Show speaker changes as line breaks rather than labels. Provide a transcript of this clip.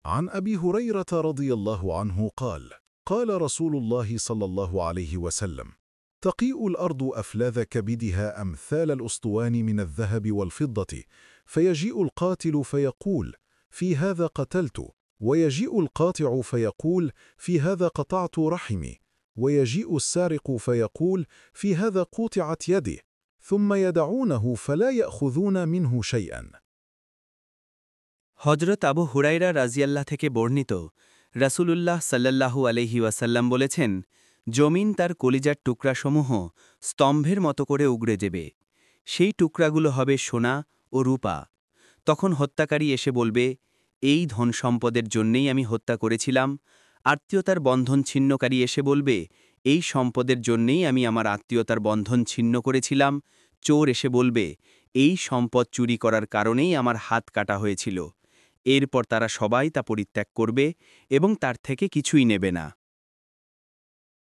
عن أبي هريرة رضي الله عنه قال: قال رسول الله صلى الله عليه وسلم: تقيء الأرض أفلاذ كبدها أمثال الأسطوان من الذهب والفضة، فيجيء القاتل فيقول: في هذا قتلت، ويجيء القاطع فيقول: في هذا قطعت رحمي، ويجيء السارق فيقول: في هذا قطعت يدي، ثم يدعونه فلا يأخذون منه شيئا।
হজরত আবু হুরাইরা রাজিয়াল্লাহ থেকে বর্ণিত, রাসূলুল্লাহ সাল্লাল্লাহু আলাইহি ওয়াসাল্লাম বলেছেন, জমিন তার কলিজার টুকরাসমূহ স্তম্ভের মতো করে উগড়ে দেবে। সেই টুকরাগুলো হবে সোনা ও রূপা। তখন হত্যাকারী এসে বলবে, এই ধনসম্পদের জন্যেই আমি হত্যা করেছিলাম। আত্মীয়তার বন্ধন ছিন্নকারী এসে বলবে, এই সম্পদের জন্যেই আমি আমার আত্মীয়তার বন্ধন ছিন্ন করেছিলাম। চোর এসে বলবে, এই সম্পদ চুরি করার কারণেই আমার হাত কাটা হয়েছিল। এরপর তারা সবাই তা পরিত্যাগ করবে এবং তার থেকে কিছুই নেবে না।